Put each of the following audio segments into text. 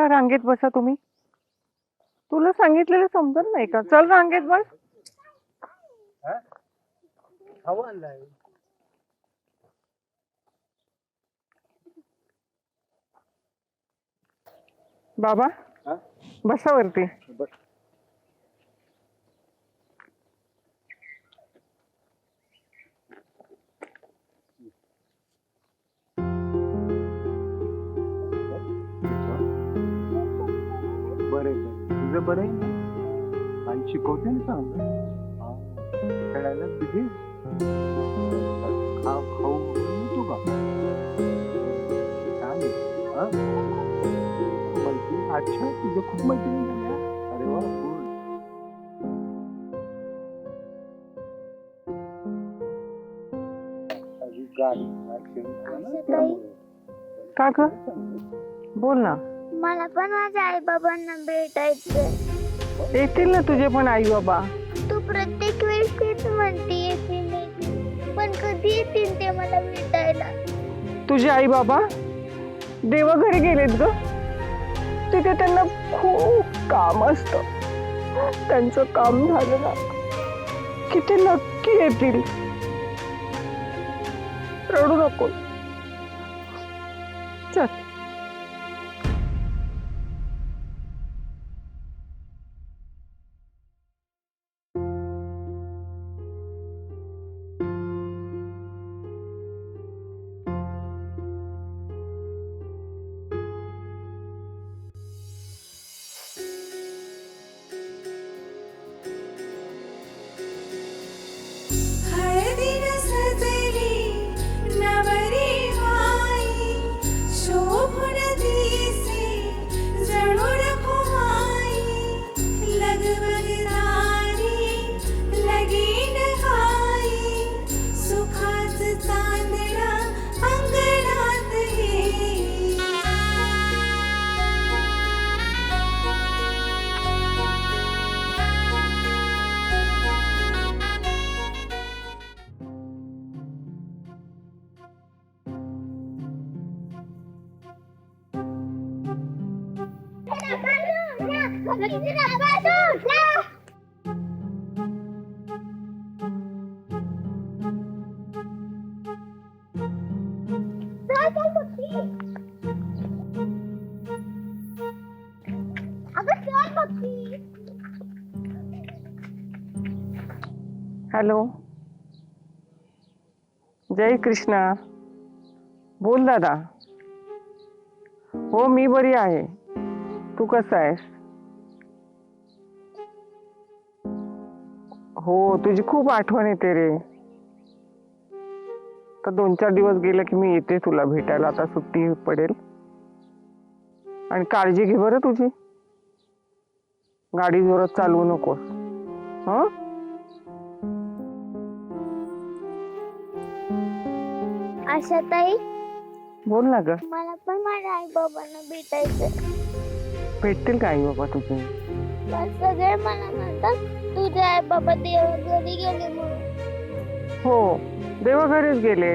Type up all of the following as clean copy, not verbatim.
चला रांगेत बसा तुम्ही. तुला सांगितलेलं समजत नाही का? चल रांगेत बस. खाऊ आणलाय. बाबा बसा वरती. बरे तुझं बरं आहे ना? आई शिकवते ना चांगलं. खेळायला तुझे खाऊ तू का छान मैत्री. अच्छा तुझं खूप मैत्रिणी झाल्या. अरे वा गुड. का ग? बोल ना. मला पण माझ्या आई बाबांना भेटायचं. येतील ना तुझे पण आई बाबा. तू प्रत्येक वेळेस तेच म्हणते येतील येतील, पण कधी येतील ते मला भेटायला? तुझे आई बाबा देवाघरी गेलेत ग. तिथे त्यांना खूप काम असतं. त्यांचं काम झालं ना की ते नक्की येतील. रडू नको. चल. हॅलो. जय कृष्णा. बोल दादा. हो मी बरी आहे. तू कसा आहेस? हो तुझी खूप आठवण येते रे. तर 2-4 दिवस गेले की मी येते तुला भेटायला. आता सुट्टी पडेल. आणि काळजी घे बरं तुझी. गाडी जोरात चालवू नकोस. हं. आशाताई बोल ना ग. मला पण माझ्या आई बाबांना भेटायचं. भेटतील का आई बाबा तुझे? सगळे मला म्हणतात तुझे आई बाबा देवाघरी गेले म्हणून. हो देवाघरीच गेले.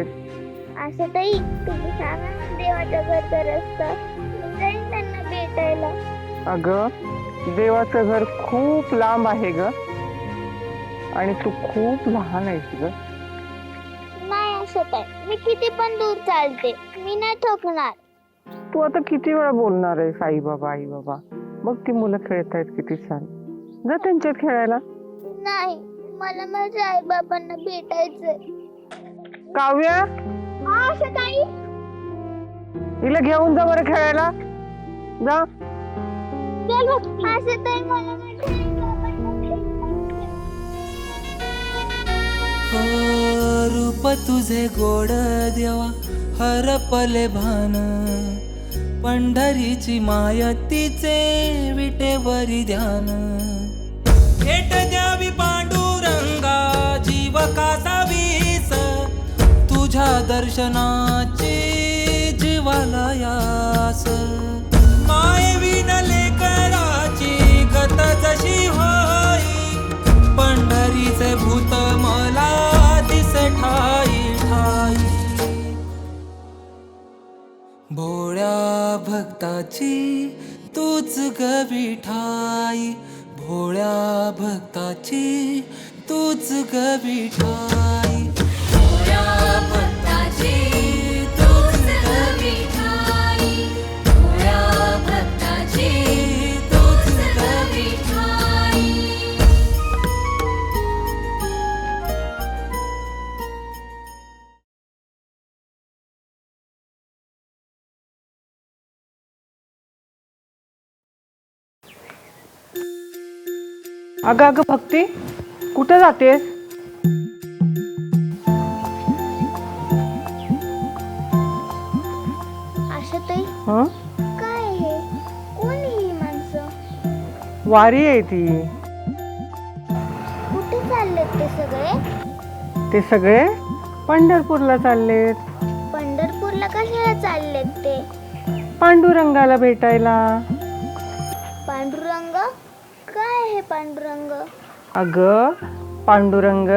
आशाताई तुम्ही सांगा ना देवाच्या घरचा रस्ता. मी जाईन त्यांना भेटायला. अगं देवाचं घर खूप लांब आहे ग. आणि तू खूप लहान आहेस ग. नाही आशाताई मी किती पण दूर चालते. मी नाही थकणार. तू आता किती वेळा बोलणार आहेस आई बाबा आई बाबा? बघ ती मुलं खेळत आहेत किती छान. जा त्यांच्यात खेळायला. नाही मला माझ्या आई बाबांना भेटायचंय. काव्या आशाताई हिला घेऊन जा बरं खेळायला. जा. चल आशाताई मला माझ्या आई बाबांना भेटायचंय. रूप तुझे गोड देवा हरपले भान. पंढरीची माय तिचे विटेवरी ध्यान. भेट द्यावी पांडुरंगा जीव कासा वीस. तुझ्या दर्शनाची जीवाला यास. माय विनले कराची गत जशी होई. पंढरीचे भूत मला दिसे ठाई ठाई. भोळ्या भक्ताची तू तूच ग विठाई, भोळ्या भक्ताची तूच ग विठाई, भोळ्या भक्ताची तूच ग विठाई, भोळ्या भक्ताची तूच ग विठाई. अगं अगं भक्ती, कुठं जातेस? आशाताई, हं? काय हे? कोण ही माणसं? वारी आहे ती. कुठे चाललेत ते सगळे? ते सगळे पंढरपूरला चाललेत, पंढरपूरला कशाला चाललेत ते? पांडुरंगाला भेटायला. पांडुरंग? काय हे पांडुरंग? अगं पांडुरंग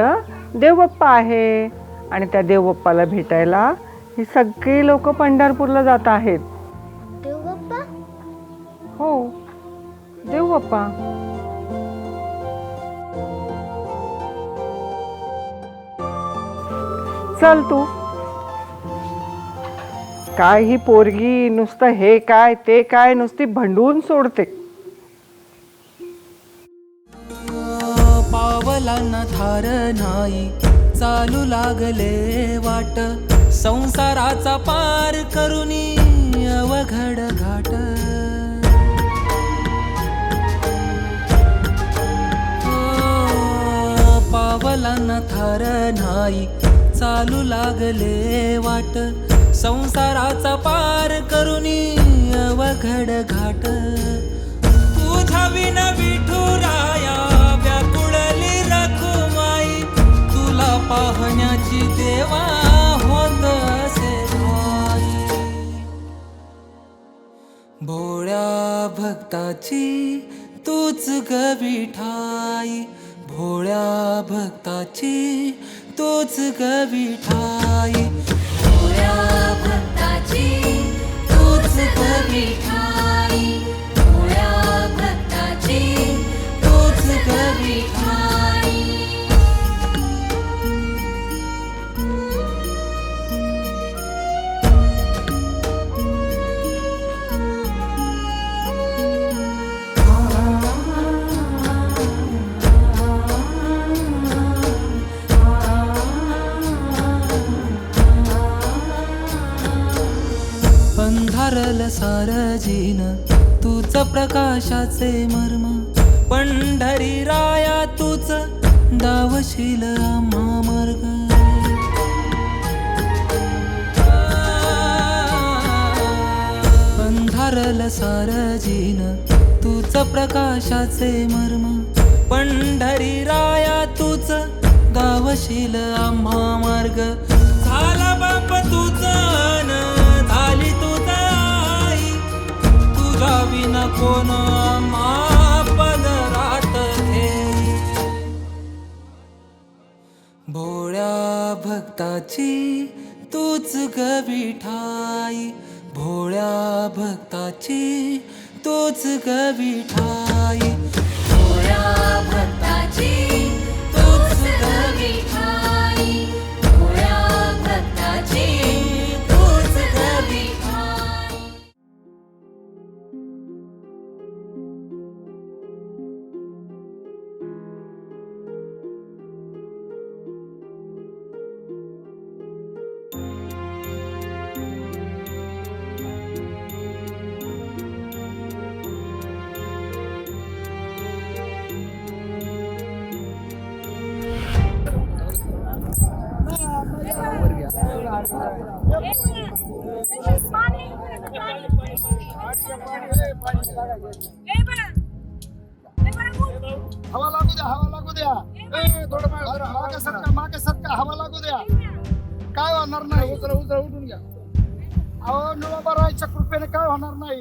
देवबाप्पा आहे आणि त्या देवबाप्पाला भेटायला ही सगळी लोक पंढरपूरला जात आहेत. देवबाप्पा? हो, देवबाप्पा. चल तू. काय ही पोरगी नुसतं हे काय ते काय नुसती भंडून सोडते. पावलांना थार नाही, चालू लागले वाट, संसाराचा पार करुनी अवघड घाट. पावलांना थार नाही, चालू लागले वाट, संसाराचा पार करुनी अवघड घाट. तुझ्या विना विठुराया व्याकुळली रखुमाई, तुला पाहण्याची देवा होत असे भाई. भोळ्या भक्ताची तूच ग विठाई, भोळ्या भक्ताची तूच ग विठाई, भोळ्या भक्ताची तूच ग विठाई, भोळ्या भक्ताची तूच ग विठाई. पंधारल सारजीन तूच प्रकाशाचे मर्म, पंढरी राया तूच दावशील आम्हा मार्ग. पंधारल सारजीन तूच प्रकाशाचे मर्म, पंढरी राया तूच गावशील आम्हा मार्ग. झाला बाप तुझा न झाली तुझा आई, तुझ्या विना कोण आम्हा पदरात घेई. भोळ्या भक्ताची तूच ग विठाई, भोळ्या भक्ताची तूच ग विठाई, भोळ्या भक्ताची तूच ग विठाई, भोळ्या भक्ताची तूच ग विठाई. हवा लागू द्या, हवा लागू द्या. थोडं मागे सरका, मागे सरका, हवा लागू द्या. काय होणार नाही. उठून घ्या. अहो निळोबारायच्या कृपेने काय होणार नाही.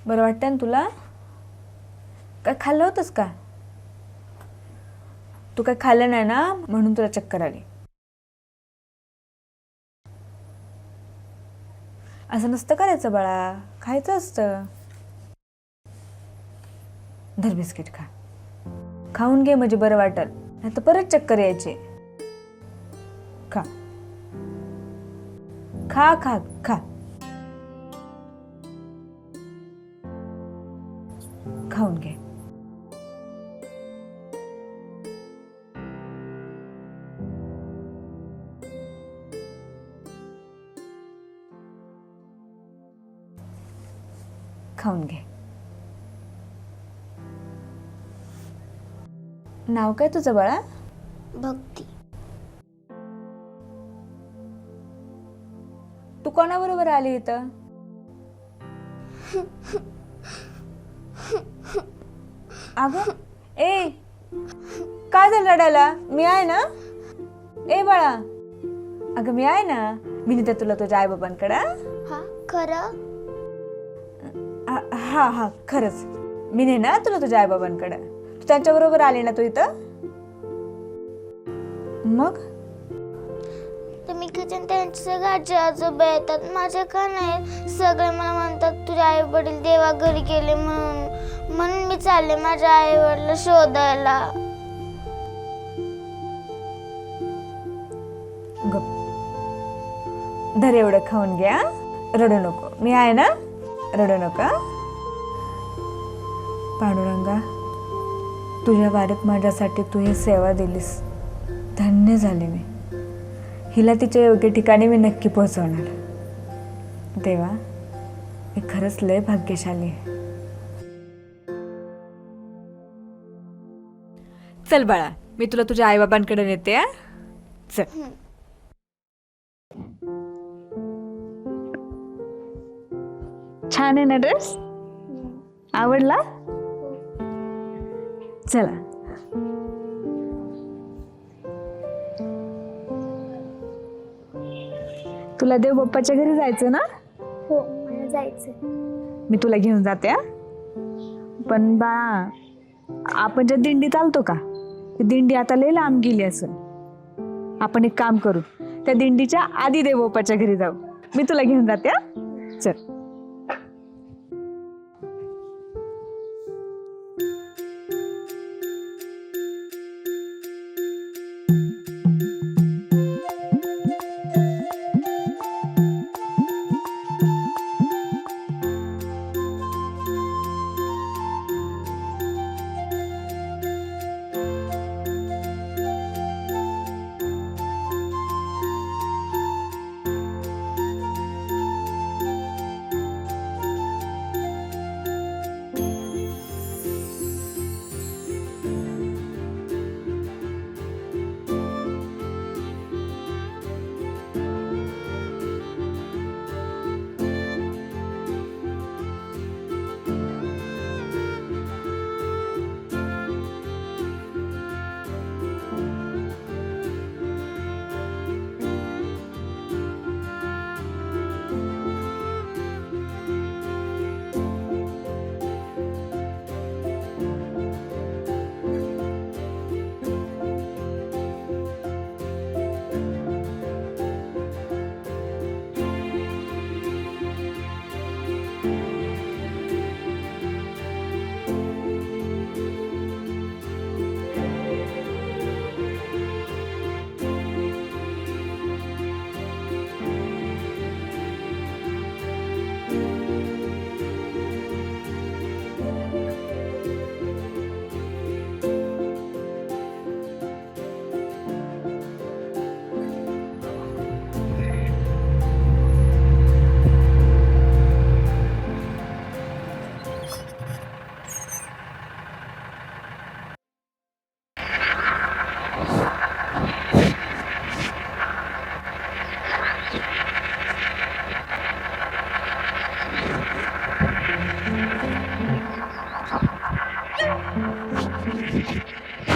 बरं वाटतंय ना तुला? काय खाल्लं होतंस का? तू काय खाल्लं नाही ना म्हणून तुला चक्कर आली. असं नसतं करायचं बाळा, खायचं असतं. धर बिस्किट खा, खाऊन घे म्हणजे बरं वाटल, नाही तर परत चक्कर यायची. खा खा खा खा, खाऊन घे. खाऊन घे. नाव काय तुझं बाळा? भक्ती. तू कोणाबरोबर आली इथं? अगं ए, काय झालं रडायला? मी आहे ना. ए बाळा, अगं मी आहे ना. मी नेते तुला तुझ्या आई बाबांकडे. हा खरं? हा हा खरंच, मी ने ना तुला तुझ्या आई बाबांकडे. तू त्यांच्याबरोबर आली ना तू इथं? मग तुम्ही किचन त्यांचे सगळे आजी आजोबा येतात, माझ्या का नाही? सगळे मला म्हणतात तुझे आई वडील देवा घरी गेले म्हणून. म्हणून मी चालले माझ्या आई वडिला शोधायला. गप, धर एवढं खाऊन घ्या, रडू नको. मी आहे ना, रडू नका. पांडुरंगा, तुझ्या वारीत माझ्यासाठी तू ही सेवा दिलीस, धन्य झाले मी. हिला तिच्या योग्य ठिकाणी मी नक्की पोहोचवणार. देवा, मी खरंच लय भाग्यशाली आहे. चल बाळा, मी तुला तुझ्या आईबाबांकडे नेते. चल. छान आहे ना ड्रेस? आवडला? चला. तुला देव बाप्पाच्या घरी जायचं ना? हो, मला जायचं. मी तुला घेऊन जाते हा. पण बा, आपण ज्या दिंडीत आलतो का, ती दिंडी आता लय लांब गेली असेल. आपण एक काम करू, त्या दिंडीच्या आधी देव बाप्पाच्या घरी जाऊ. मी तुला घेऊन जाते हा. चल.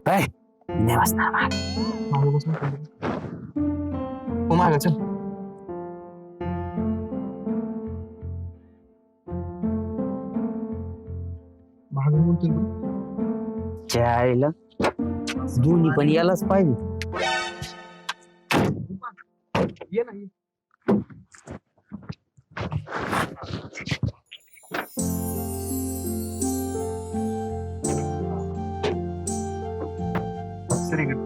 काय नाही वाचणार माग चल. च्या आईला दोन्ही पण यालाच पाहिजे. ये ना ये. सर इकडे.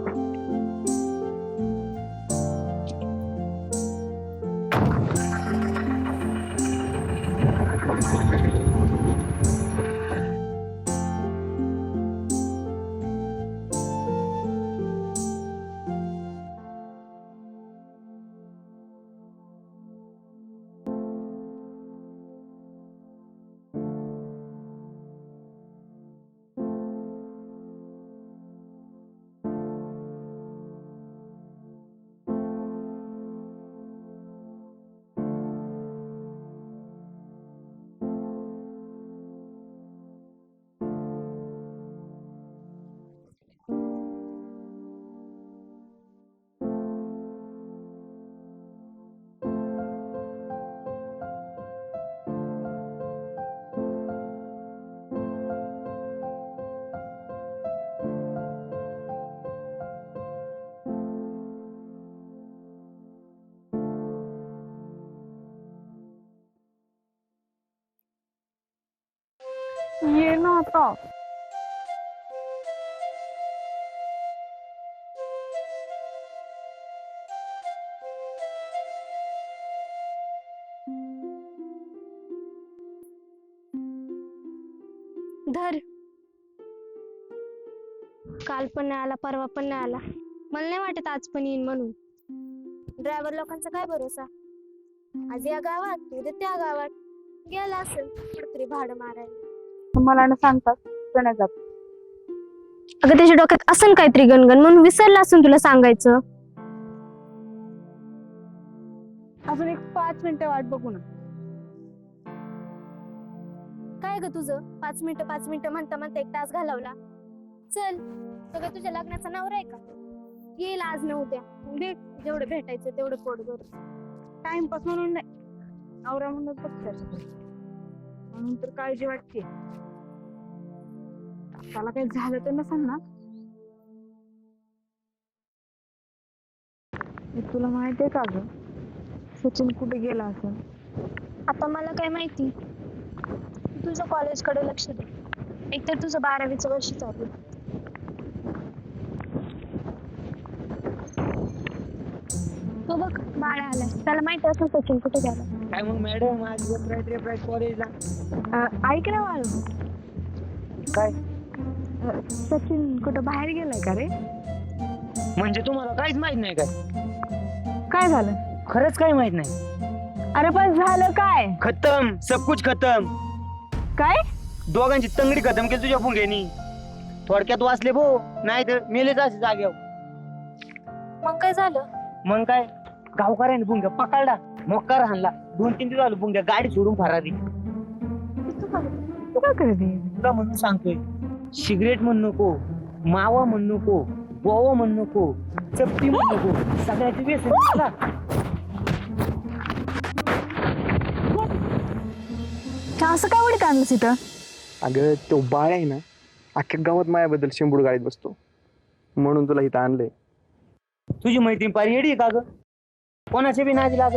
ये ना आता. धर. काल पण नाही आला, परवा पण नाही आला. मला नाही वाटत आज पण येईन म्हणून. ड्रायव्हर लोकांचा काय भरोसा. आज या गावात उद्या त्या गावात गेला असेल कुठतरी भाडं मारायला. मला ना सांगतात तर नाही जात. अगं त्याच्या डोक्यात असं काहीतरी गणगण म्हणून विसरला असून तुला सांगायचं. अजून एक 5 मिनिटं वाट बघू ना. काय ग तुझं 5 मिनिटं म्हणता म्हणता 1 तास घालवला. चल सगळं तुझ्या लग्नाचा नवरा आहे का. येईल आज न उद्या. भेट जेवढं भेटायचं तेवढं पोट भर. टाइमपास म्हणून नाही, नवरा म्हणून बघ. म्हणून तर काळजी वाटते. त्याला काही झालं तर नसेल ना. तुला माहितीये का ग सचिन कुठे गेला असेल. आता मला काय माहिती. तुझं कॉलेजकडे लक्ष दे. एकतर तुझं 12वीचं वर्ष चालू. तो बघ बाळा आलाय. त्याला माहिती असं सचिन कुठे गेला. काय मग मॅडम आज रेफराईट कॉलेजला ऐक ना बाळू. काय सचिन कुठं बाहेर गेलाय का रे. म्हणजे तुम्हाला काहीच माहित नाही काय. काय झालं. खरंच काही माहित नाही. अरे पण झालं काय. खतम सब कुछ खतम. काय दोघांची तंगडी खतम केली तुझ्या फुंग्यानी. थोडक्यात वाचले भो, नाही तर मेलेच असे जागेवर. मग काय झालं. मग काय गावकऱ्याने भुंग्या पकडला, मोकार हाणला. 2-3 दिवस झालं भुंग्या गाडी सोडून फरारी. तू काय करते. तुला म्हणून सांगतोय, सिगरेट म्हण नको, मावा म्हण नको, गोवा म्हण नको, चपटी म्हण नको, सगळ्याची व्यसन झाला. असं काय उडी आणलंस इथं. अगं तो बाळ आहे ना, अख्ख्या गावात मायाबद्दल शिंबूड गाडीत बसतो, म्हणून तुला इथं आणलंय. तुझी मैत्रीण पारी येडी का ग. कोणाच्या बी नादी लागत.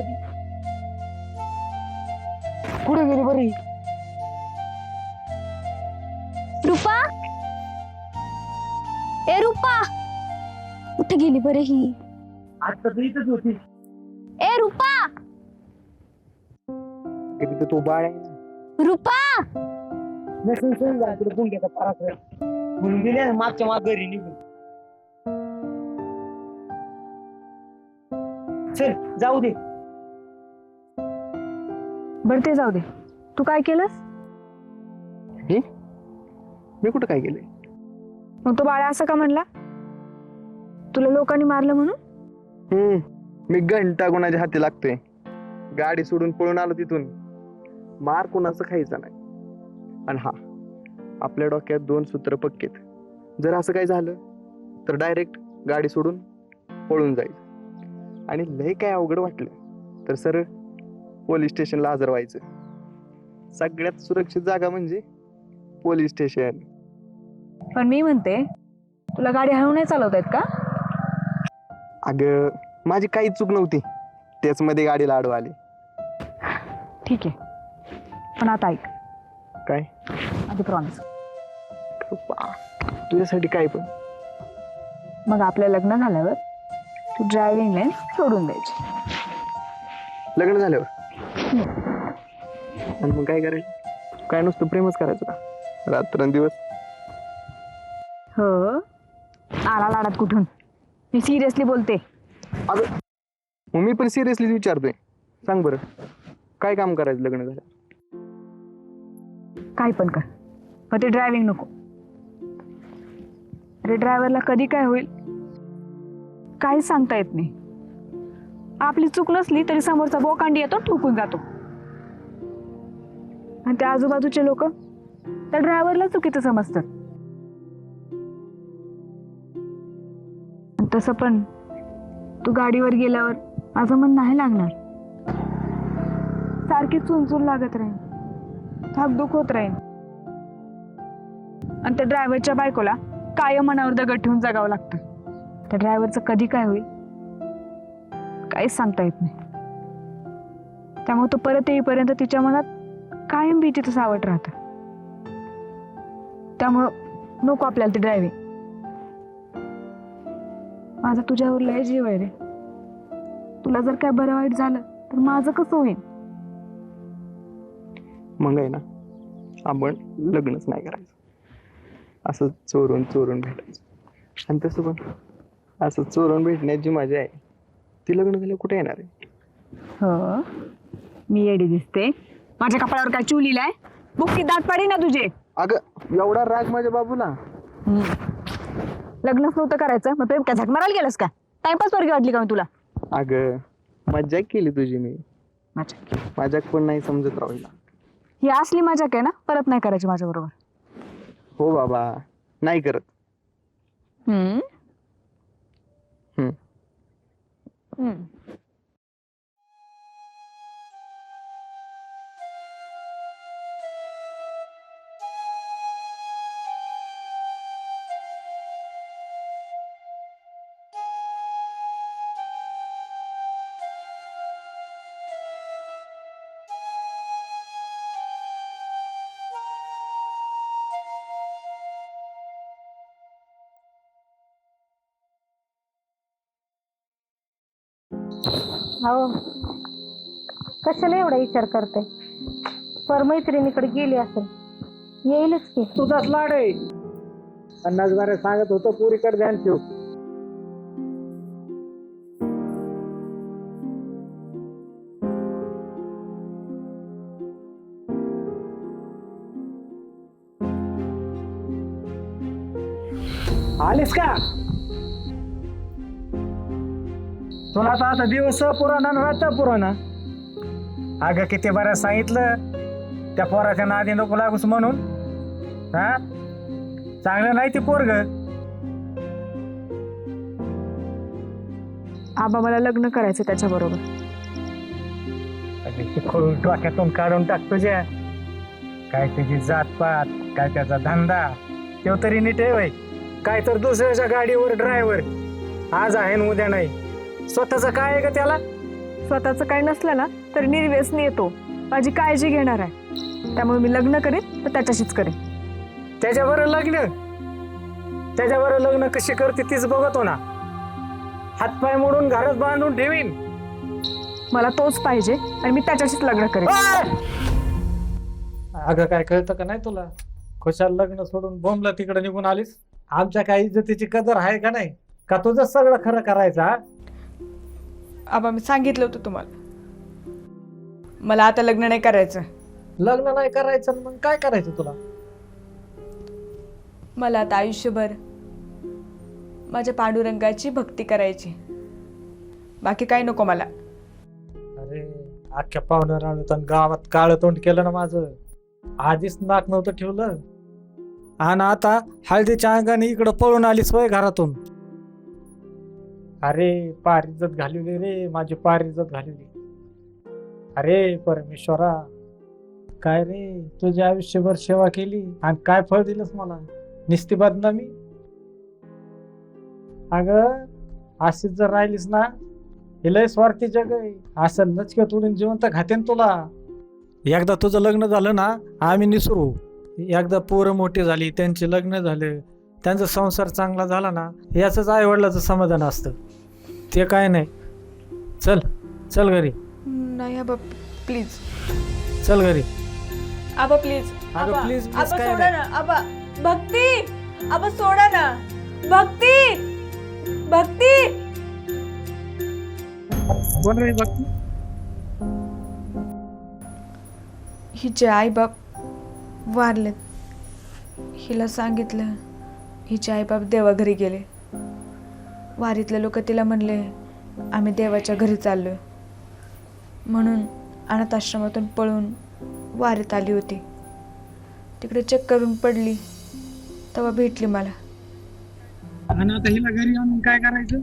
कुठे गेली बरी. रुपा. ए रुपा कुठे गेली बरे ही. आता तू इथंच होती. ए रुपा. तिथं तो बाळ आहे ना. रुपा. नसून सोडून जा तुला भुंग्याचा पराक्रम म्हणून गेले मागच्या माग घरी निघून. चल जाऊ दे. बरं ते जाऊ दे. तू काय केलंस. मी कुठं काय केलंय. मग तो बाळा असं का म्हणला. तुला लोकांनी मारलं म्हणून. मी घंटा कोणाच्या हाती लागतोय. गाडी सोडून पळून आलो तिथून. मार कोणाचं खायचा नाही. आणि हा, आपल्या डोक्यात 2 सूत्र पक्केत. जर असं काही झालं तर डायरेक्ट गाडी सोडून पळून जायचं. आणि लय काय अवघड वाटलं तर सरळ पोलीस स्टेशनला हजर व्हायचं. सगळ्यात सुरक्षित जागा म्हणजे पोलीस स्टेशन. पण मी म्हणते, तुला गाडी हळू नाही चालवता येत का? अगं माझी काहीच चूक नव्हती, तेच मध्ये गाडीला आडवा आली. ठीक आहे, पण आता ऐक, काय आधी प्रॉमिस. कृपा, तुझ्यासाठी काय पण. मग आपलं लग्न झाल्यावर तू ड्रायव्हिंग लाईन सोडून द्यायची. लग्न झाल्यावर आणि मग काय करायचं? काय नुसतं प्रेमच करायचं का रात्रंदिवस? हो, आला लाडात कुठून? मी सिरियसली बोलते. अगं मग मी पण सिरियसली विचारतोय. सांग बरं, काय काम करायचं लग्न झालं? काय पण कर, पण ते ड्रायव्हिंग नको. अरे ड्रायव्हरला कधी काय होईल काहीच सांगता येत नाही. आपली चूक नसली तरी समोरचा बोकांडी येतो, ठोकून जातो. आणि त्या आजूबाजूचे लोक त्या ड्रायव्हरला चुकीचं समजतात. आणि तसं पण तू गाडीवर गेल्यावर माझं मन नाही लागणार. सारखी चुनचुन लागत राहील, धाकधूक होत राहील. आणि त्या ड्रायव्हरच्या बायकोला कायम मनावर दगड ठेवून जगावं लागतं. त्या ड्रायव्हरचं कधी काय होईल काहीच सांगता येत नाही. त्यामुळे तो परत येईपर्यंत तिच्या मनात कायम भीतीचं सावट राहतं. त्यामुळं नको आपल्याला ते ड्रायव्हिंग. माझा तुझ्यावर लय जीव आहे रे. तुला जर काय बरं वाईट झालं तर माझं कसं होईल? मग आहे ना, आपण लग्नच नाही करायचं, असं चोरून चोरून भेटायचं. आणि तसं पण असं चोरून भेटण्याची मजा आहे ती लग्न झालं कुठे येणार आहे? हो, मी येडी दिसते? माझ्या कपाळावर काय चू लिहिलाय? बुक्की दात पाडी ना तुझे. अगं एवढा राग माझ्या बाबूला? लग्नच नव्हतं करायचं, मग प्रेम काय झक मारायला गेलंस का? टाइमपास वर्गी वाटली का मी तुला? अगं मजाक केली तुझी मी. मजाक पण नाही समजत राहिला. ही असली मजाक आहे ना, परत नाही करायची माझ्या बरोबर. हो बाबा, नाही करत. हम्म हम्म. हम्म. हो, कशाला एवढा विचार करते? परमैत्रिणीकडे गेली असेल, येईलच की. तुझाच लाड आहे. 50 बारे सांगत होतो पुरीकडे ध्यान ठेव. आलीस का? तुला तर आता दिवस पुराणा आणि रात्र पुराणा. अगं किती बरं सांगितलं त्या पोराच्या नादी नको लागूस म्हणून. हा, चांगलं नाही ते पोरग. आबा मला लग्न करायचं त्याच्या बरोबर. खोळून डोक्यातून काढून टाक तुझ्या. काय त्याची जातपात, काय त्याचा धंदा, तो तरी नीट आहे. काय तर दुसऱ्याच्या गाडीवर ड्रायव्हर, आज आहे न उद्या नाही. स्वतःच काय आहे का त्याला? स्वतःचं काय नसलं ना तर निर्व्यसनी येतो, माझी काळजी घेणार आहे. त्यामुळे मी लग्न करेन तर त्याच्याशीच करेन. त्याच्यावर लग्न कशी करते तीच बघतो ना. हातपाय मोडून घरात बांधून ठेवीन. मला तोच पाहिजे आणि मी त्याच्याशीच लग्न करेन. अगं काय कळतं का नाही तुला? खुशाल लग्न सोडून बोंबला तिकडे निघून आलीस. आमच्या काही इज्जतीची कदर आहे का नाही? का तुझं सगळं खरं करायचं? आबा मी सांगितलं होतं तुम्हाला, मला आता लग्न नाही करायचं. लग्न नाही करायचं मग काय करायचं तुला? मला आता आयुष्यभर माझ्या पांडुरंगाची भक्ती करायची, बाकी काही नको मला. अरे अख्ख्या पाहुण्या गावात काळ तोंड केलं ना माझं. आधीच नाक नव्हतं ठेवलं आणि आता हळदीच्या अंगाने इकडं पळून आलीस वय घरातून. अरे पार इज्जत घालवली रे, माझी पार इज्जत घालवली. अरे परमेश्वरा, काय रे तुझ्या आयुष्यभर सेवा केली आणि काय फळ दिलंस मला? निस्ती बदनामी. अगं अशीच जर राहिलीस ना, हे लय स्वार्थी जग आहे. असं नचक्यात उडून जिवंत खातेन तुला. एकदा तुझं लग्न झालं ना, आम्ही निसरू. एकदा पोरं मोठी झाली, त्यांचे लग्न झाले, त्यांचा संसार चांगला झाला ना, याचंच आई वडिलाचं समाधान असतं. ते काय नाही. चल चल घरी. नाही आबा प्लीज. चल घरी. आबा प्लीज. अगं प्लीज प्लीज काय सोडा नाही. ना आबा. भक्ती आबा सोडा ना. भक्ती भक्ती. कोण रे भक्ती? हिचे आई बाप वारलेत. हिला सांगितलं, हिचे आई बाप देवाघरी गेले. वारीतले लोक तिला म्हणले आम्ही देवाच्या घरी चाललोय, म्हणून अनाथ आश्रमातून पळून वारीत आली होती. तिकडे चेक करून पडली, तेव्हा भेटली मला. आणि आता हिला घरी आणून काय करायचं?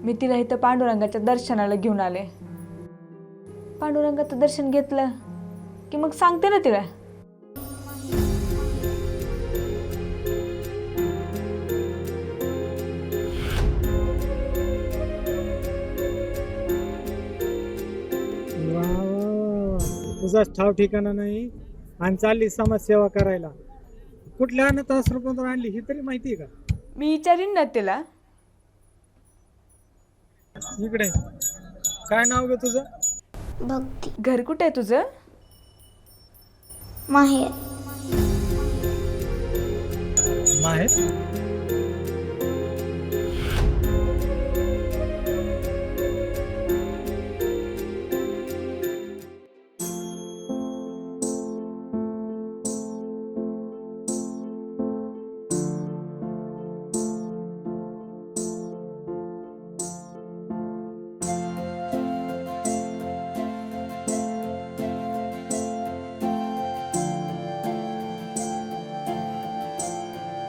मी तिला इथं पांडुरंगाच्या दर्शनाला घेऊन आले. पांडुरंगाचं दर्शन घेतलं की मग सांगते ना तिला. तुझा ठाव ठिकाणा नाही आणि चालली समाजसेवा करायला. कुठल्या अनाथ आश्रमातून आणली ही तरी माहिती आहे का? मी विचारीन ना तिला. इकडे काय नाव ग तुझं? भक्ती. घर कुठे आहे तुझं? माहेर. माहेर.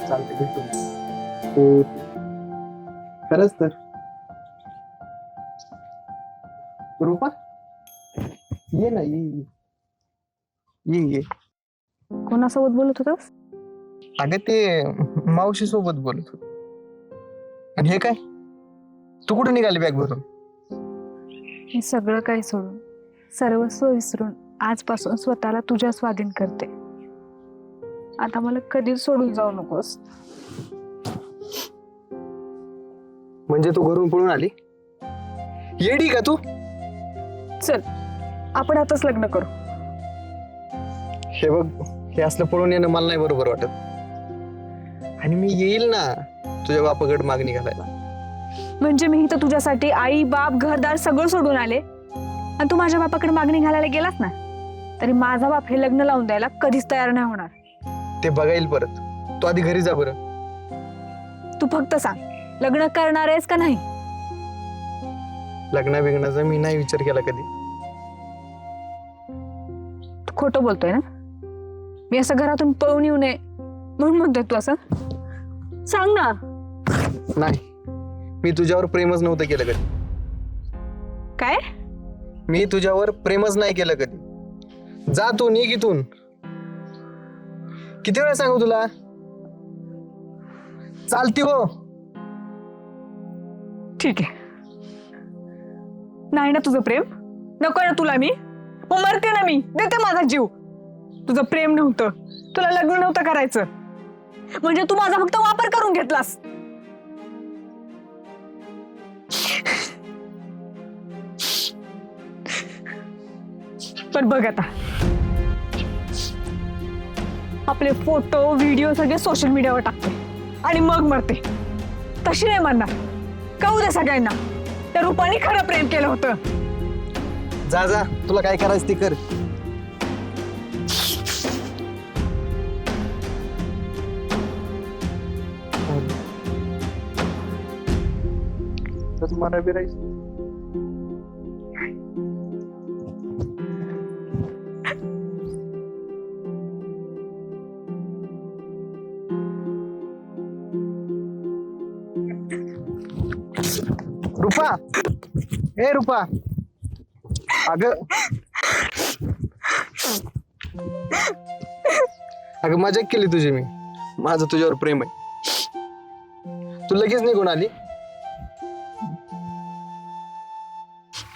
चालते भेटू. खरंच तर. रूपा ये ना, ये ये ये. कोणासोबत बोलत होतास? अगं ते मावशी सोबत बोलत होतो. आणि हे काय, तू कुठे निघाली बॅग भरून? हे सगळं काही सोडून, सर्वस्व विसरून आजपासून स्वतःला तुझ्या स्वाधीन करते. आता मला कधीच सोडून जाऊ नकोस. म्हणजे तू घरून पळून आली? येडी का तू? चल आपण आताच लग्न करू. हे बघ, हे असलं पळून येणं मला नाही बरोबर वाटत. आणि मी येईल ना तुझ्या बापाकडे मागणी घालायला. म्हणजे मी इथं तुझ्यासाठी आई बाप घरदार सगळं सोडून आले, आणि तू माझ्या बापाकडे मागणी घालायला गेलास ना, तरी माझा बाप हे लग्न लावून द्यायला कधीच तयार नाही होणार. ते बघाईल परत. तू आधी घरी जा बरं. तू फक्त सांग, लग्न करणार आहेस का नाही? लग्ना बिग्नाचा मी नाही विचार केला कधी. तू खोटं बोलतोय ना? मी असं घरातून पळून येऊ नये म्हणून म्हणतोय तू असं? सांग ना. नाही, मी तुझ्यावर प्रेमच नव्हतं केलं कधी. काय? मी तुझ्यावर प्रेमच नाही केलं कधी. जा तू, निघ इथून. किती वेळा सांगू तुला? चालती हो. ठीक आहे. नाही ना तुझं प्रेम? नको ना तुला मी? मग मरते ना मी, देते माझा जीव. तुझं प्रेम नव्हतं, तुला लग्न नव्हतं करायचं, म्हणजे तू माझा फक्त वापर करून घेतलास. पण बघ आता, आपले फोटो व्हिडिओ सगळे सोशल मीडियावर टाकते आणि मग मरते. तशी नाही मरणार. कळू दे सगळ्यांना, त्या रूपाने खरं प्रेम केलं होतं. जा जा, तुला काय करायचं ते कर. मला बिरायचं. रूपा, ए रूपा, अगं अगं मजाक केली तुझी मी. माझं तुझ्यावर प्रेम आहे. तू लगेच निघून आली.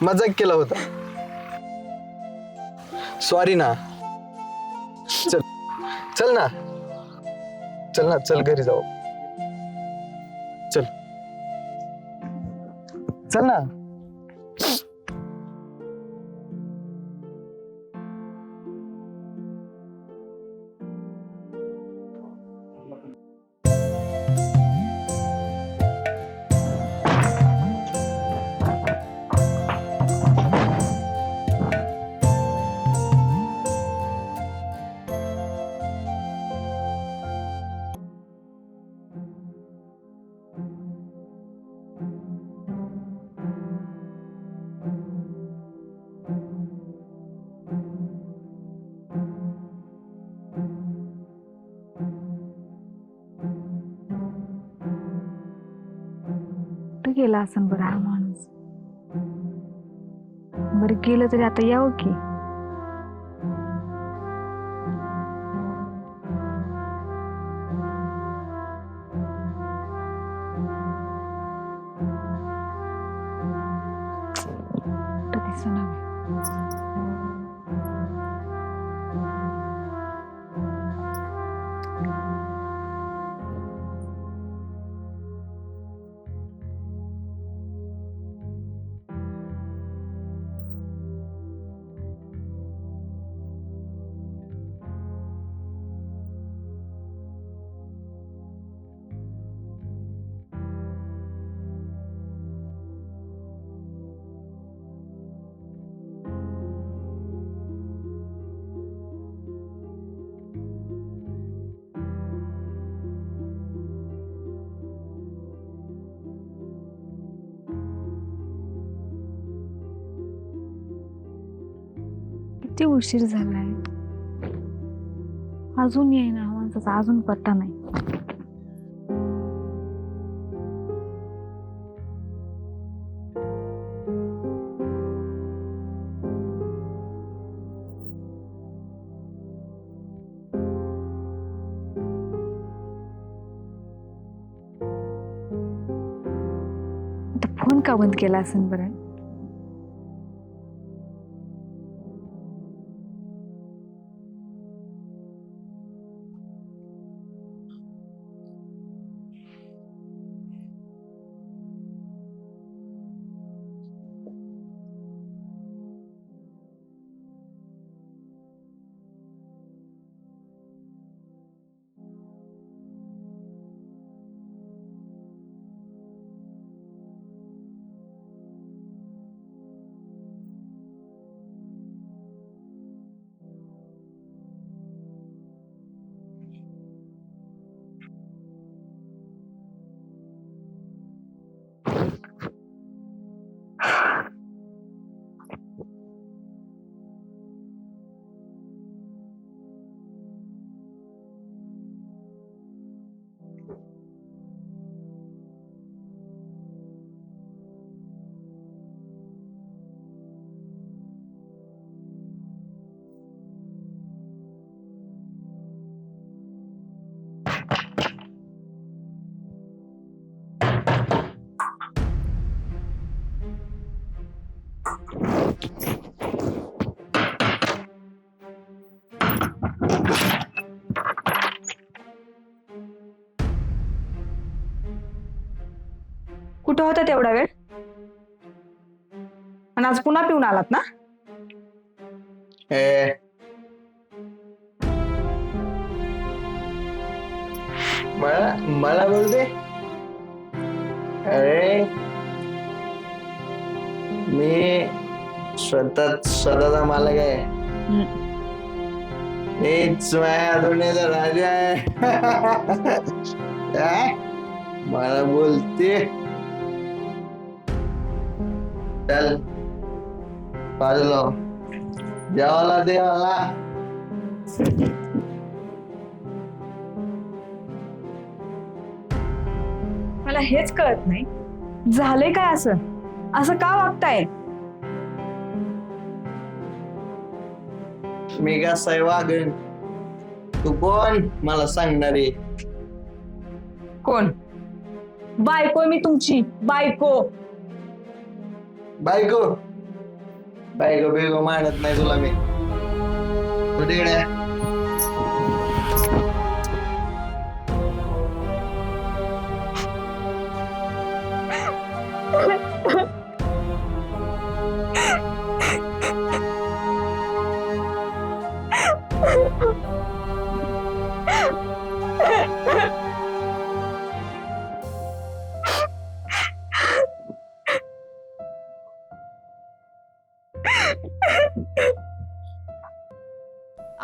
मजाक केला होता. सॉरी ना. चल चल ना, चल ना, चल घरी जाऊ. चल चल ना. कुठं गेला असं बरं हा माणूस. बरं गेलं तरी आता यावं की. कुठं दिसेना. किती उशीर झालाय, अजून येईना माणसाचा, अजून पत्ता नाही. आता फोन का बंद केला असेल बरं. कुठं होता तेवढा वेळ? आणि आज पुन्हा पिऊन आलात ना? मला बोलते. अरे मी स्वतःचा मालक आहे. मीच माझ्या दुनियेचा राजा आहे. मला बोलते. चल बाजूला जेवायला दे मला. मला हेच कळत नाही, झालंय काय असं? असं का वागताय? मी कसा वागण? तू कोण मला सांगणारे? कोण? बायको आहे मी तुमची, बायको. बायको बायको बिगो मानत नाही तुला मी. तू तिकडे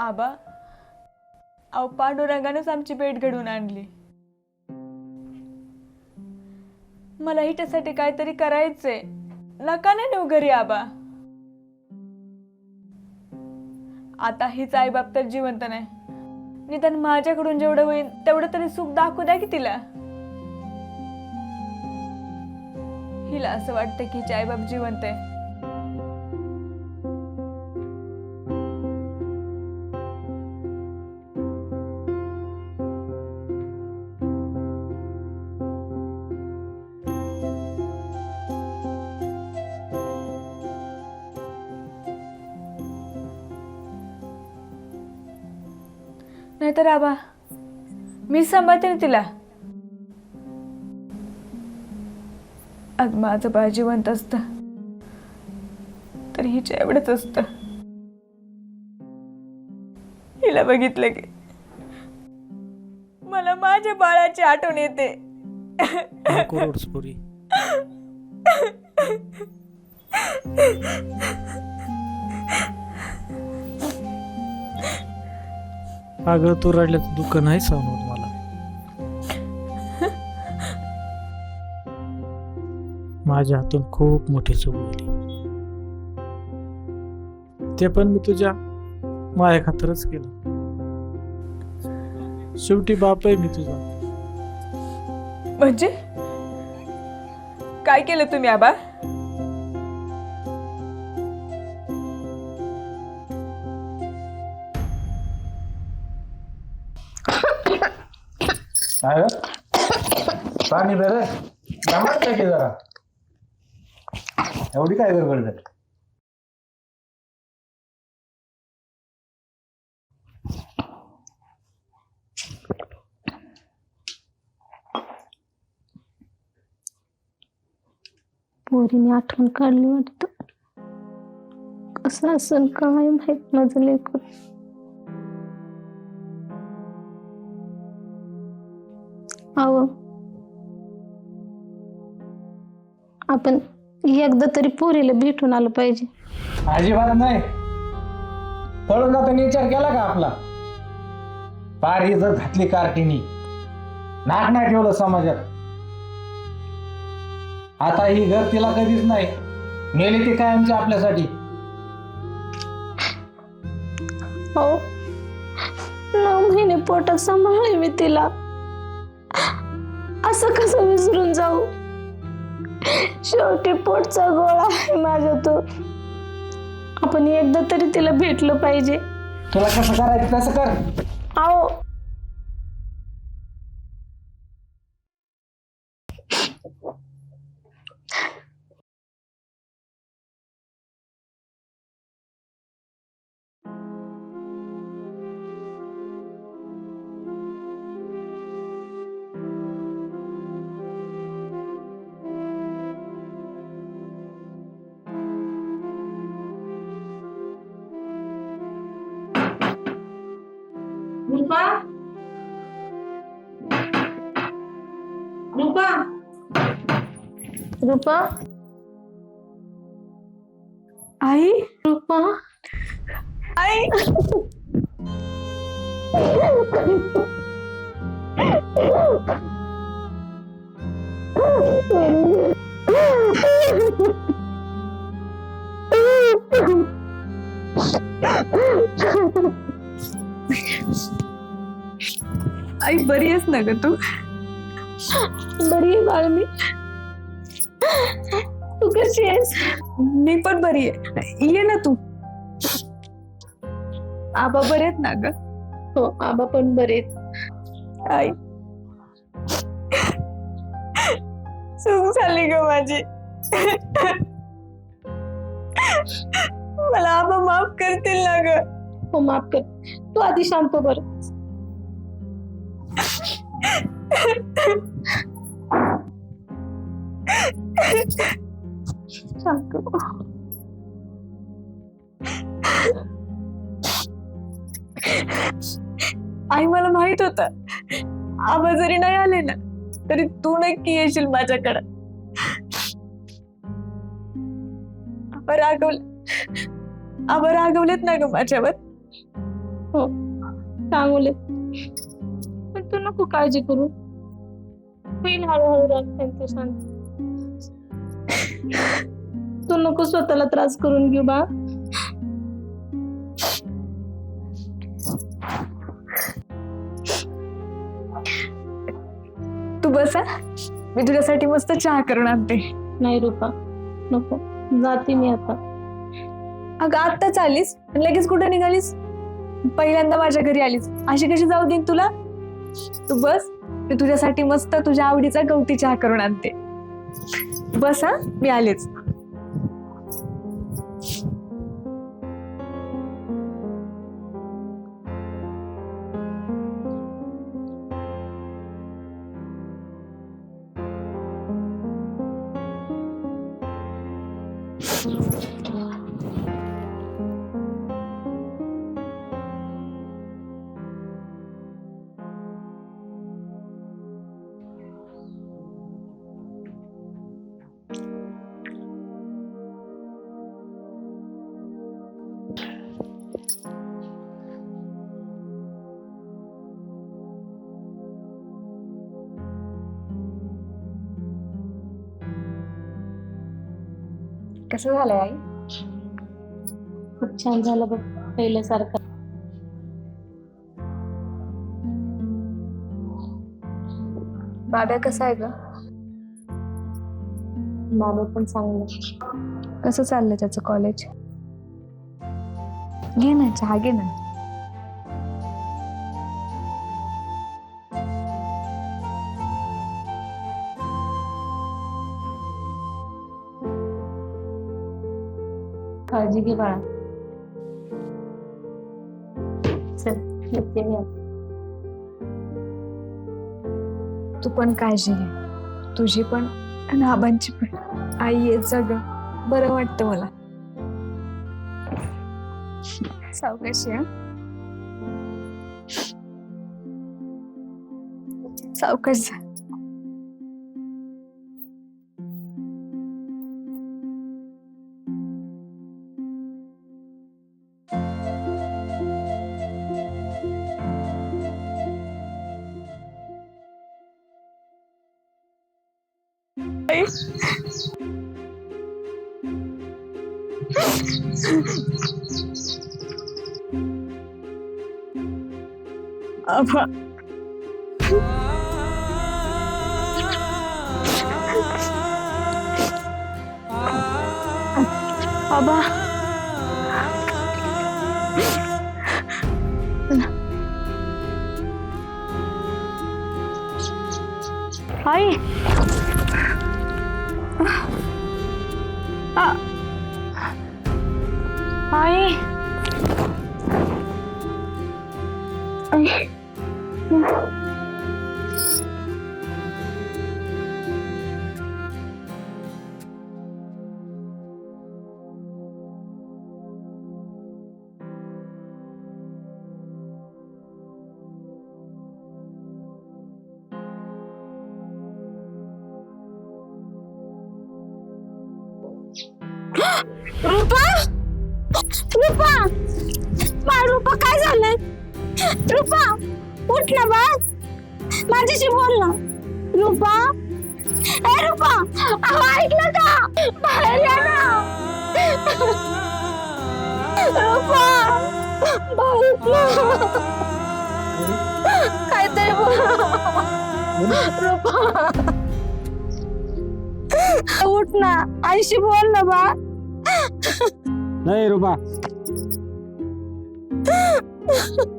आबा, अहो पांडुरंगानंच आमची भेट घडवून आणली. मला हिच्यासाठी काहीतरी करायचंय. नका नाही नेऊ घरी आबा. आता हीच आईबाप तर जिवंत नाही. निदान माझ्याकडून जेवढं होईल तेवढं तरी सुख दाखवू द्या की तिला. हिला असं वाटतं की हिचे आईबाप जिवंत आहे. नाहीतर आबा, मी सांभाळते ना तिला. आज माझं बाळ जिवंत असतं तर हिच्या एवढंच असतं. हिला बघितलं की मला माझ्या बाळाची आठवण येते. करोडस्पुरी. अगं तू रडल्याचं दुःख नाही सहन होत मला. माझ्या हातून खूप मोठी चूक झाली. ते पण मी तुझ्या माझ्या खातरच केलं. शेवटी बाप आहे मी तुझा. म्हणजे काय केलं तुम्ही आबा? पाणी बरं काय की जरा एवढी काय गडबड झाली? पोरीने आठवण काढली वाटतं. कसं असेल काय माहित माझं लेकरं. अहो, आपण एकदा तरी पोरीला भेटून आलं पाहिजे. अजिबात नाही. पळून जाताना विचार केला का आपला? फार इज्जत घातली कार्टीनी. नाक नाही ठेवलं समाजात. आता ही घर तिला कधीच नाही. मेली ती कायमची आपल्यासाठी. हो, 9 महिने पोटात सांभाळले मी तिला. असं कसं विसरून जाऊ? शेवटी पोटचा गोळा आहे माझा तो. आपण एकदा तरी तिला भेटलं पाहिजे. तुला कसं करायचं तसं कर. आओ, रूपा, रूपा, रूपा, आई, रूपा, आई. आई बरी आहेस ना ग तू? बरी आहे बाळ मी. तू कशी आहेस? मी पण बरी आहे. ये ना तू. आबा बरे आहेत ना ग? हो, आबा पण बरे आहेत. आई चूक झाली ग माझी. मला आबा माफ करतील ना ग? हो माफ कर. तू आधी शांत बर. शांत हो. आई मला माहित होत आबा जरी नाही आले ना तरी तू नक्की येशील माझ्याकडे. आबा रागवलेत ना ग माझ्यावर? हो चांगले, पण तू नको काळजी करू. होईल हळूहळू राग त्यांचं शांत. तू नको स्वतःला त्रास करून घेऊ बा. तू बसा, मी तुझ्यासाठी मस्त चहा करून आणते. नाही रूपा नको, जाते मी आता. अगं आत्ताच आलीस आणि लगेच कुठे निघालीस? पहिल्यांदा माझ्या घरी आलीस, अशी कशी जाऊ देईन तुला? तू बस, मी तुझ्यासाठी मस्त तुझ्या आवडीचा गवती चहा करून आणते. बस हा, मी आलेच. कसं झालंय आई? खूप छान झालं बघ, पहिल्यासारखं. बाबा कसा आहे ग? बाबा पण चांगलं. कसं चाललंय त्याचं कॉलेज? घे ना चहा, घे ना. काळजी घे बाळा. चल येते मी आता. तू पण काळजी घे, तुझी पण आणि आबांची पण. आई येत जा ग, बरं वाटतं मला. सावकाशी हा, सावकाश जा. आबा आबा आई आई रूपा, रूपा, बाळ रूपा काय झालंय? रूपा उठ ना बाळ, माझ्याशी बोल ना. रूपा, ए रूपा, अहो ऐकलं का? बाहेर या ना. रूपा, बाळ उठ ना. काहीतरी बोल. रूपा उठ ना, आईशी बोल ना बाळ. नाही रुपा,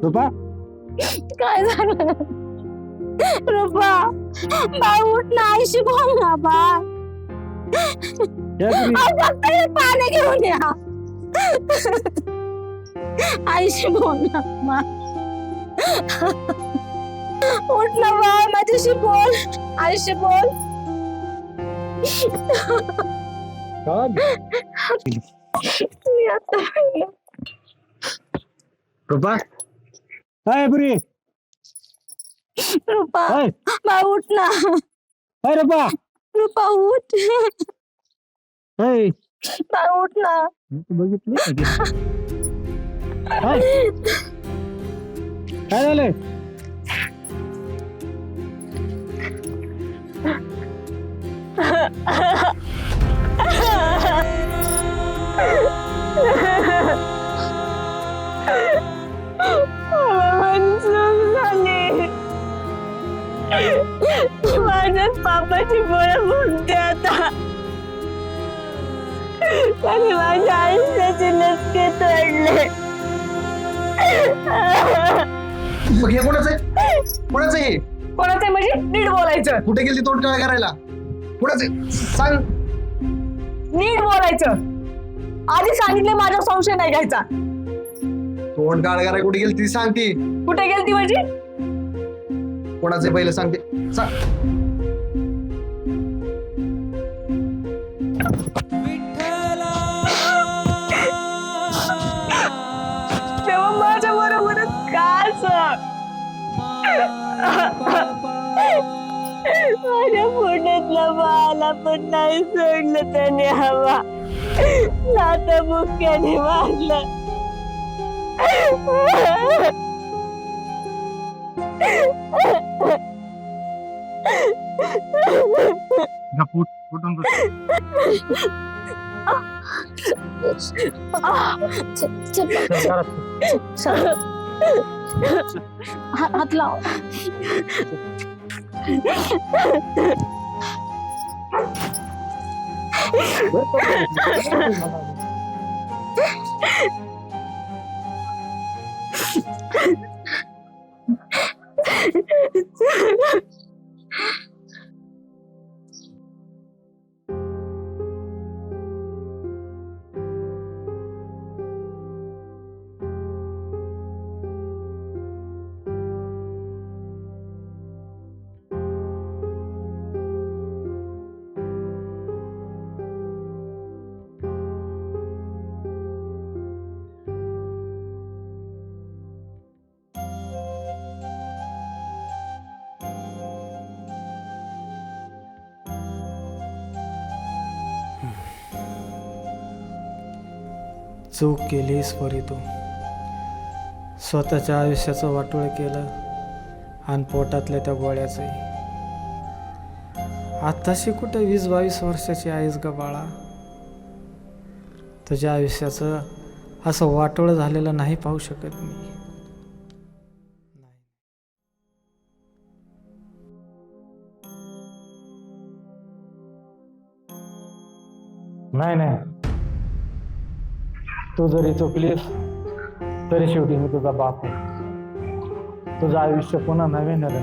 रुपा काय झालं? रुपा बा उठ ना, आईशी बोल ना बा. फक्त हे पाणी घेऊन या. आईशी बोल ना बा. उठ ना बा, माझ्याशी बोल. आईशी बोल. मी आता रुपा काय पुरी रुपा हाय बा उठ ना. हाय रुपा रुपा उठ. हाय बा उठ ना. बघितलं हाय काय झालंय माझ्या पापाची बोळ म्हणते आता. आणि माझ्या आयुष्याचे लटके तोडले. मग हे कोणाचं आहे? कोणाचं आहे? कोणाचं आहे म्हणजे नीट बोलायचं. कुठे गेली तोंड काळ करायला? कोणाचं आहे? सांग. नीट बोलायचं. आधी सांगितले माझा संशय नाही घ्यायचा. तोंड काळ करायला कुठे गेली ती सांगते. कुठे गेलती म्हणजे? कोणाचं आहे पहिलं सांगते. सांग. तेव्हा माझ्या बरोबर काय सांग. माझ्या पोटातला बाळाला पण नाही सोडलं त्याने हवा. नाता मुक्याने मारलं. कुठून हात लाव. चूक केली स्वरी तू. स्वतःच्या आयुष्याचं वाटोळं केलं आणि पोटातल्या त्या गोळ्याचंही. आत्ताशी कुठं 20-22 वर्षाची आहेस ग बाळा. तुझ्या आयुष्याचं असं वाटोळं झालेलं नाही पाहू शकत मी. नाही नाही तू जरी चुकलीस तरी शेवटी मी तुझा बाप आहे. तुझं आयुष्य पुन्हा नवीन आहे.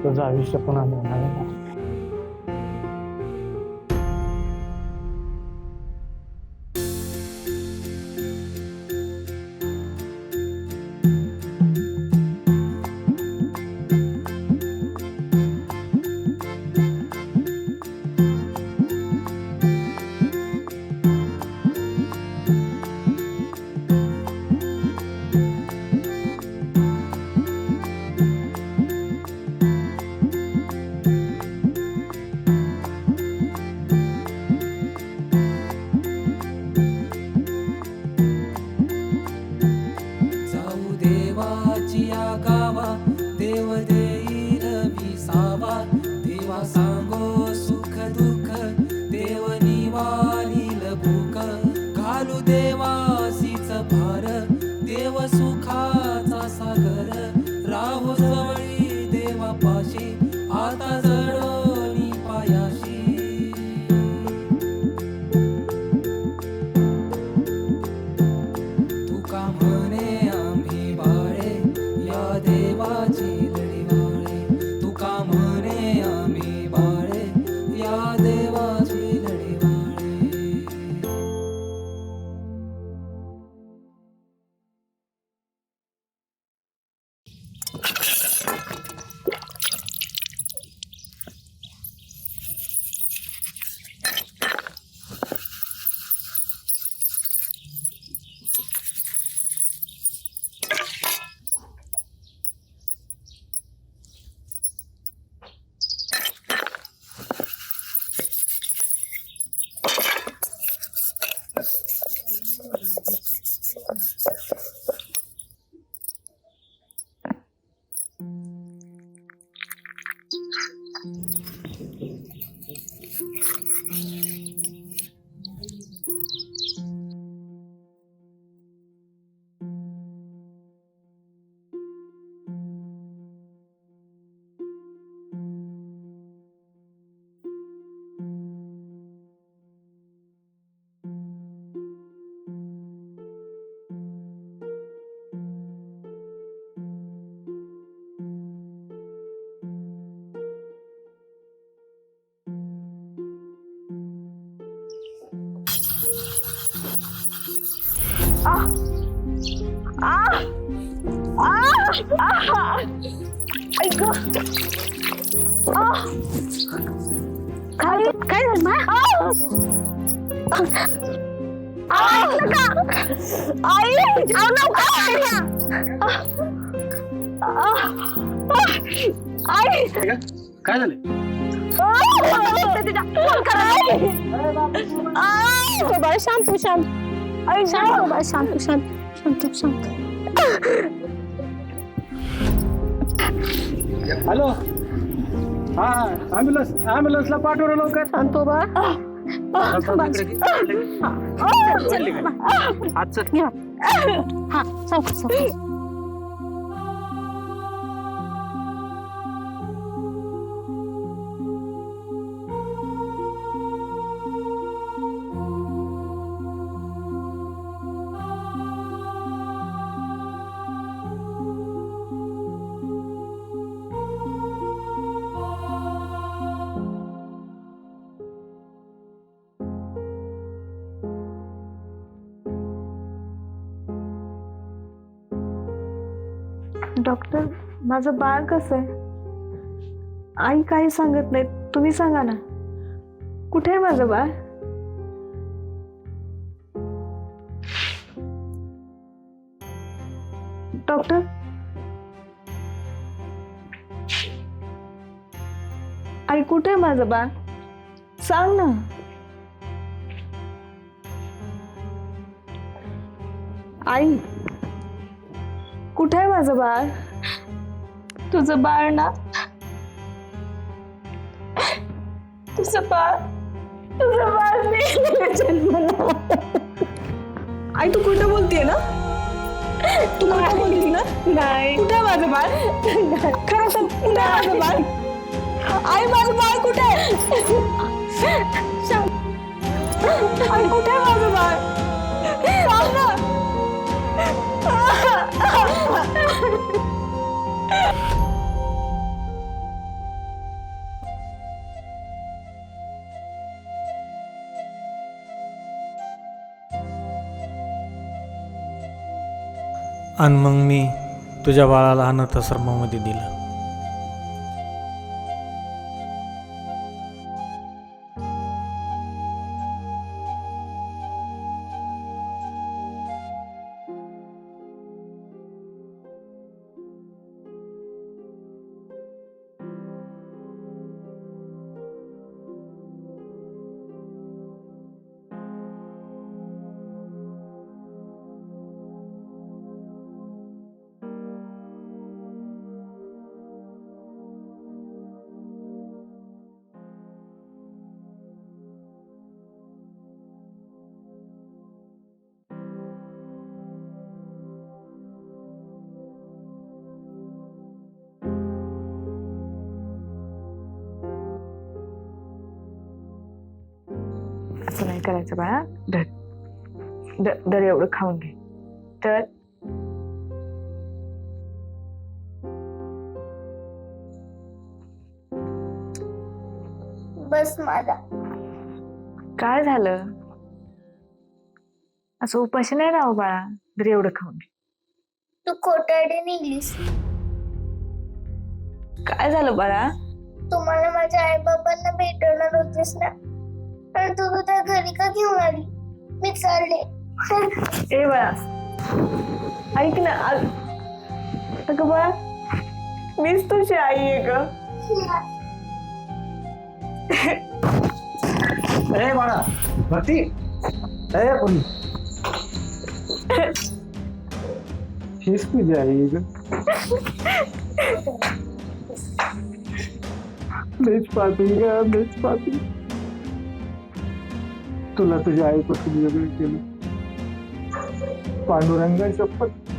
तुझं आयुष्य पुन्हा नवीन आहे. काय काय झालं? शांत शांत शांत शांत शांत शांत. हॅलो, हा ॲम्ब्युलन्सला पाठवलं लवकर. शांतो बा हा सावकाश सावकाश. डॉक्टर, माझं बाळ कसं आहे? आई काही सांगत नाही, तुम्ही सांगा ना, कुठे आहे माझं बाळ? डॉक्टर, आई कुठे आहे माझं बाळ? सांग ना. आई कुठे आहे माझं बाळ? तुझं बाळ ना, तुझं बाळ आई तू कुठं बोलतेय ना? तू कुठं बोलते ना? नाही. कुठे आहे माझं बाळ? खरं सांग, कुठे आहे माझं बाळ? आई माझं बाळ कुठे आहे? आई कुठे आहे माझं बाळ? सांग ना. आणि मग मी तुझ्या बाळाला अनाथाश्रमामध्ये दिलं. असं नाही करायचं बाळा. दर एवढं खाऊन घे. तर बस माझा. काय झालं? असं उपाशी नाही राहू बाळा. दर एवढं खाऊन घे. तू खोटारडी निघलीस. काय झालं बाळा? तुम्हाला माझ्या आई बाबांना भेटवणार होतीस ना, तर तू तुझ्या घरी का घेऊन आली? मी चालले. ए बाळा ऐक ना. अगं बाळा, मीच तुझी आई आहे ग. ए बाळा, भरती ए कोणी हीच तुझी आई ग. बेच पाहते ग, बेच पाहते. तुला तुझ्या आईपासून वेगळं केलं. पांडुरंगा शपथ,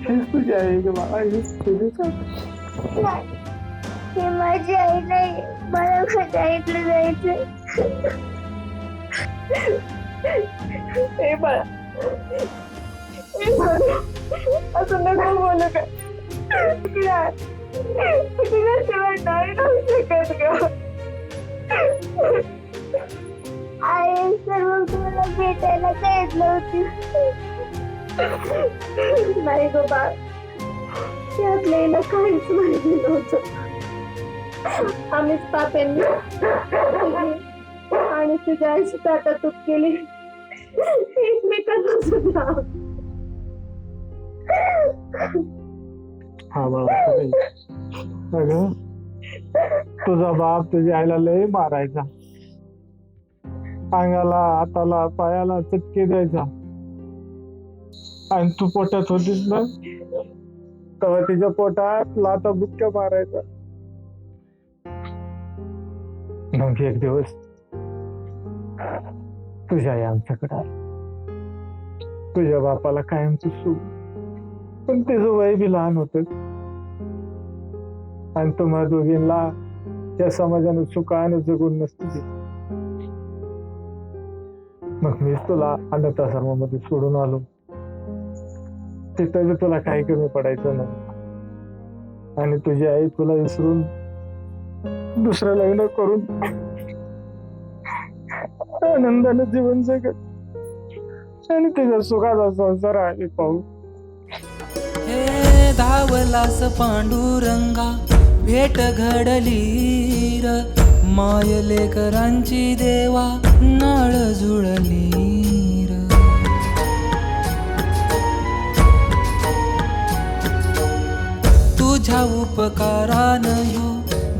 हीच तुझी आई ग बाळा, हीच तुझी. हे माझी आई नाही. मला माझ्या आईकडे जायचंय. ए बाळा, असं नको बोलू का. तुझ्याशिवाय नाही राहू शकत ग. आई तर मग तुम्हाला भेटायला काय येत नव्हती. नाही ग बाळ, यातलं हिला काहीच माहिती नव्हतं. आम्हीच पाप्यांनी तुझी आणि तुझ्या आईची ताटातूट केली. एकमेकांना सुद्धा. हा बाबा अगं, तुझा बाप तुझ्या आईला लय मारायचा. अंगाला, हाताला, पायाला चटके द्यायचा. आणि तू पोटात होतीस ना, तेव्हा तिच्या पोटात लाथा बुक्क्या मारायचा. मग एक दिवस तुझ्या आई आमच्याकडे आली. तुझ्या बापाला कायम तू सुख, पण त्याचं वय बी लहान होत. आणि तुम्हा दोघींना त्या समाजाने सुखाने जगून नसते दिली. मग मीच तुला अनाथाश्रमामध्ये सोडून आलो. तिथं तुला काही कमी पडायचं नाही. आणि तुझी आई तुला विसरून दुसरं लग्न करून आनंदाने जीवन जगत आणि तुझ्या सुखाचा संसार आहे पाहू. हे धावलास पांडुरंगा, भेट घडली र, माय लेकरांची देवा नाळ जुळली र. तुझ्या उपकारान ह्यो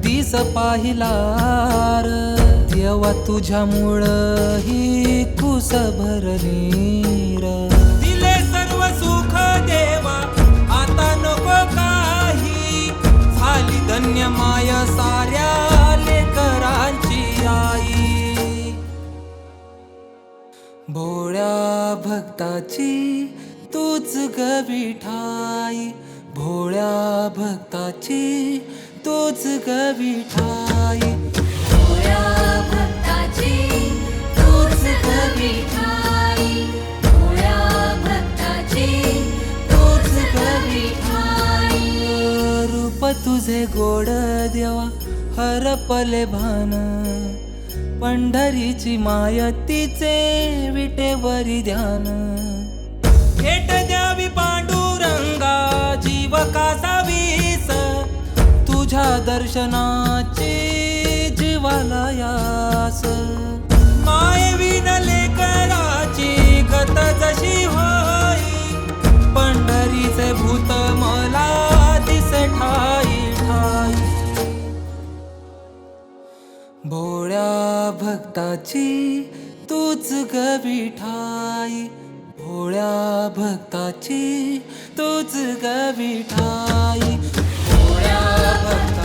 दिस पाहिला र, देवा तुझ्यामुळं ही कुस भरली र. दिले सर्व सुख देवा, आता नको काही, झाली धन्य माय साऱ्या लेकरांची आई. भोळ्या भक्ताची तूच ग विठाई, भोळ्या भक्ताची तूच ग विठाई. भोळ्या भक्ताची तूच ग विठाई, भोळ्या भक्ताची तूच ग विठाई. रूप तुझे गोड देवा हरपले भान, पंढरीची माय तिचे विटेवरी ध्यान. भेट द्यावी पांडुरंगा जीव कासा वीस, तुझ्या दर्शनाची जीवाला यास. माय विन लेकराची गत जशी होई, पंढरीचे भूत मला दिसे ठाई ठाई. भोळ्या भक्ताची तूच ग विठाई, भोळ्या भक्ताची तूच ग विठाई. भोळ्या भक्ता